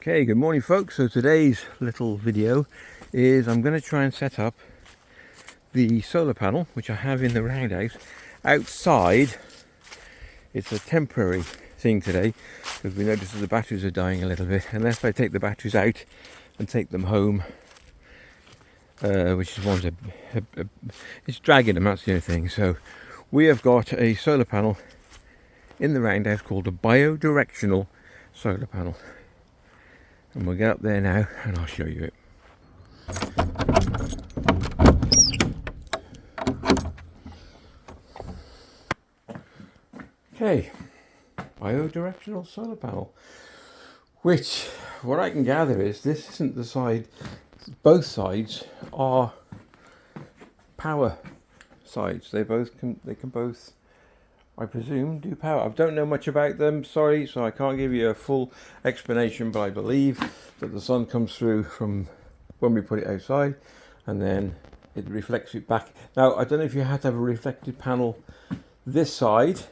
Okay, good morning folks. So today's little video is I'm going to try and set up the solar panel which I have in the roundhouse outside. It's a temporary thing today because we notice that the batteries are dying a little bit. Unless I take the batteries out and take them home, which is one's it's dragging them, that's the only thing. So we have got a solar panel in the roundhouse called a bidirectional solar panel. And we'll get up there now and I'll show you it. Okay, bidirectional solar panel. Which, what I can gather is this isn't the side, both sides are power sides. They can both, I presume, do power. I don't know much about them, sorry, so I can't give you a full explanation, but I believe that the sun comes through from when we put it outside and then it reflects it back. Now, I don't know if you have to have a reflected panel this side,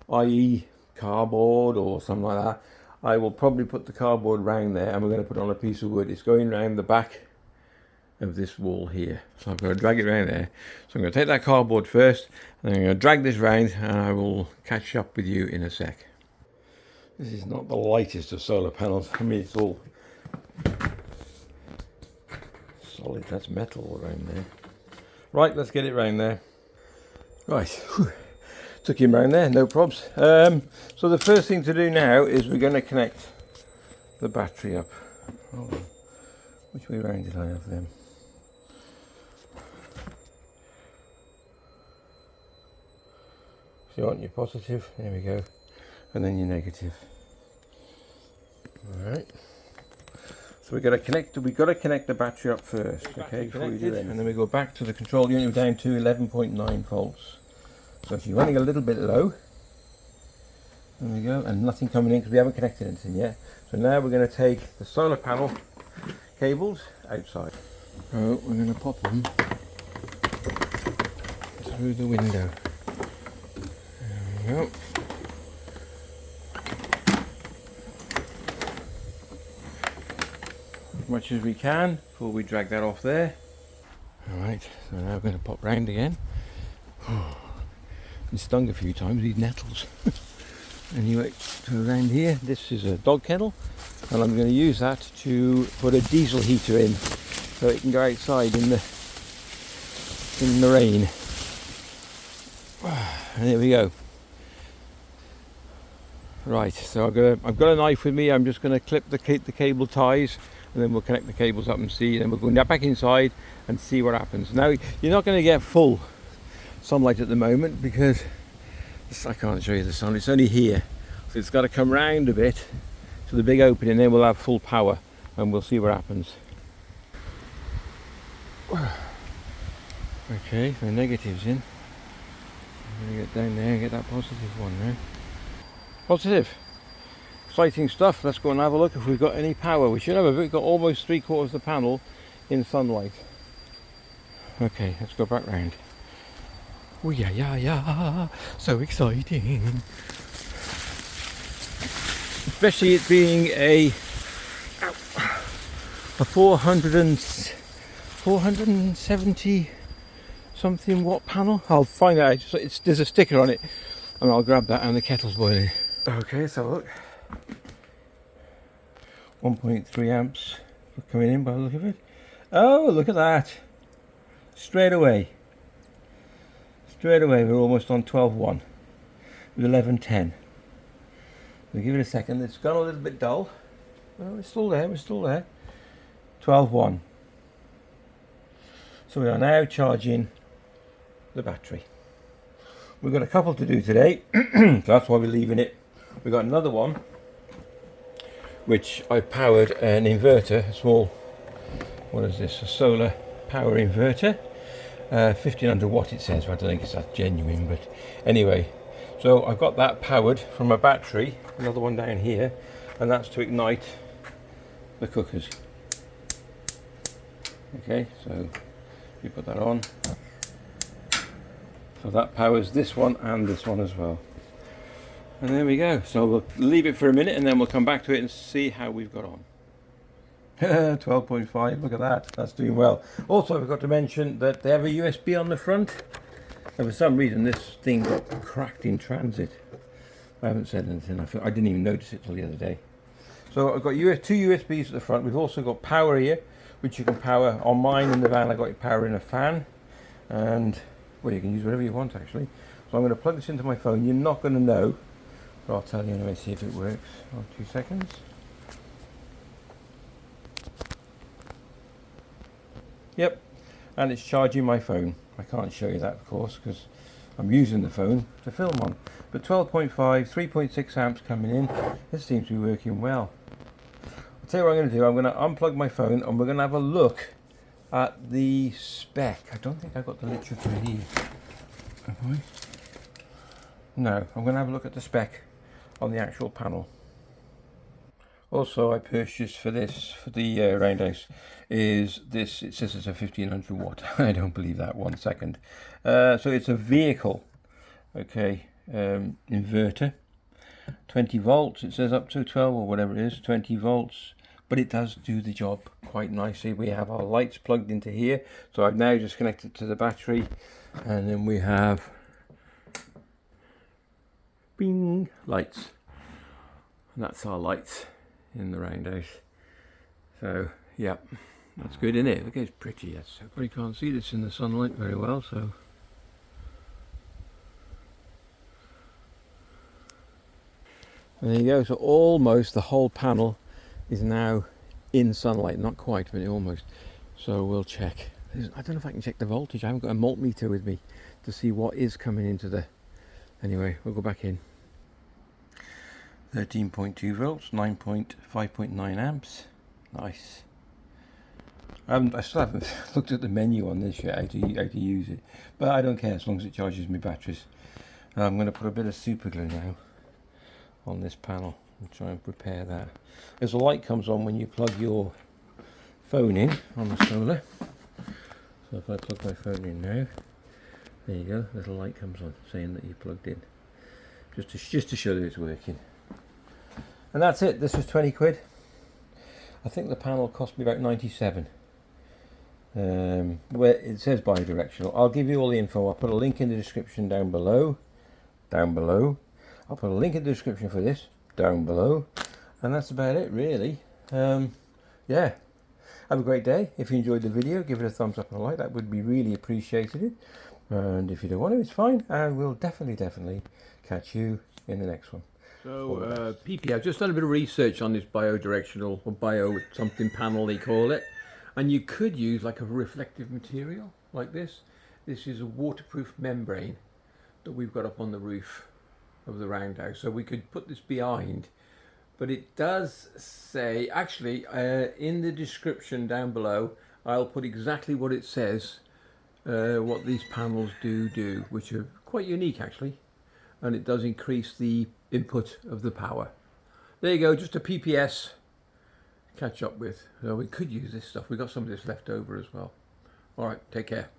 i.e. cardboard or something like that. I will probably put the cardboard round there and we're going to put on a piece of wood. It's going round the back of this wall here, so I'm going to drag it around there. So I'm going to take that cardboard first and then I'm going to drag this round and I will catch up with you in a sec. This is not the lightest of solar panels. I mean, it's all solid. That's metal around there. Right, let's get it round there. Right, whew. Took him round there, no probs. So the first thing to do now is we're going to connect the battery up. Hold on. Which way round did I have them? So you want your positive, there we go, and then your negative. Alright. So we've got to connect the battery up first, okay, before we do that. And then we go back to the control unit down to 11.9 volts. So if you're running a little bit low, there we go, and nothing coming in because we haven't connected anything yet. So now we're going to take the solar panel cables outside. Oh, we're going to pop them through the window. There we go. As much as we can before we drag that off there. Alright, so now we're going to pop round again. Been stung a few times, these nettles. Anyway, so around here, this is a dog kennel, and I'm going to use that to put a diesel heater in, so it can go outside in the rain. And there we go. Right, so I've got a knife with me. I'm just going to clip the cable ties, and then we'll connect the cables up and see. Then we'll go back inside and see what happens. Now, you're not going to get full sunlight at the moment because I can't show you the sun, it's only here, so it's got to come round a bit to the big opening, then we'll have full power and we'll see what happens. Okay, so negative's in. I'm going to get down there and get that positive one now. Positive, exciting stuff. Let's go and have a look if we've got any power. We should have a bit. We've got almost 3/4 of the panel in sunlight. Okay, let's go back round. Oh yeah, so exciting. Especially it being a 470 something watt panel. I'll find out, there's a sticker on it and I'll grab that, and the kettle's boiling. Okay, so look. 1.3 amps coming in by the look of it. Oh, look at that. Straight away we're almost on 12.1 with 11.10. We'll give it a second. It's gone a little bit dull. Oh, we're still there. 12.1. So we are now charging the battery. We've got a couple to do today, so that's why we're leaving it. We've got another one which I powered an inverter, a small, what is this, a solar power inverter. 1500 watt it says, but I don't think it's that genuine, but anyway, so I've got that powered from a battery, another one down here, and that's to ignite the cookers. Okay, so you put that on, so that powers this one and this one as well. And there we go. So we'll leave it for a minute and then we'll come back to it and see how we've got on. 12.5, look at that, that's doing well. Also, I forgot to mention that they have a USB on the front, and for some reason this thing got cracked in transit. I haven't said anything, I didn't even notice it till the other day. So I've got two USBs at the front. We've also got power here, which you can power. On mine in the van I got it powering a fan, and well, you can use whatever you want actually. So I'm going to plug this into my phone. You're not going to know, but I'll tell you anyway, see if it works. 2 seconds. Yep, and it's charging my phone. I can't show you that, of course, because I'm using the phone to film on. But 12.5, 3.6 amps coming in. This seems to be working well. I'll tell you what I'm going to do. I'm going to unplug my phone and we're going to have a look at the spec. I don't think I've got the literature here. Have I? No, I'm going to have a look at the spec on the actual panel. Also, I purchased for this, for the roundhouse, is this. It says it's a 1500 watt. I don't believe that 1 second. So it's a vehicle, okay, inverter. 20 volts, it says up to 12 or whatever it is, 20 volts. But it does do the job quite nicely. We have our lights plugged into here. So I've now just connected to the battery. And then we have, bing, lights. And that's our lights in the roundhouse. So yeah, that's good, isn't it? Look, it's pretty. Yes, you can't see this in the sunlight very well, so there you go. So almost the whole panel is now in sunlight. Not quite, but almost. So we'll check. I don't know if I can check the voltage. I haven't got a multimeter with me to see what is coming into the. Anyway, we'll go back in. 13.2 volts, 5.9 amps. Nice. I still haven't looked at the menu on this yet, how to use it, but I don't care as long as it charges my batteries. I'm going to put a bit of super glue now on this panel and try and prepare that. As a light comes on when you plug your phone in on the solar. So if I plug my phone in now, there you go, little light comes on saying that you're plugged in, just to show that it's working. And that's it. This was 20 quid. I think the panel cost me about 97. Where it says bidirectional. I'll give you all the info. I'll put a link in the description down below. I'll put a link in the description for this down below. And that's about it, really. Yeah. Have a great day. If you enjoyed the video, give it a thumbs up and a like. That would be really appreciated. And if you don't want to, it's fine. And we'll definitely catch you in the next one. So PP, I've just done a bit of research on this bidirectional or bio something panel they call it, and you could use like a reflective material like this. This is a waterproof membrane that we've got up on the roof of the roundhouse, so we could put this behind. But it does say, actually, in the description down below, I'll put exactly what it says, what these panels do, which are quite unique actually. And it does increase the input of the power. There you go, just a PPS catch up with. So we could use this stuff. We've got some of this left over as well. All right, take care.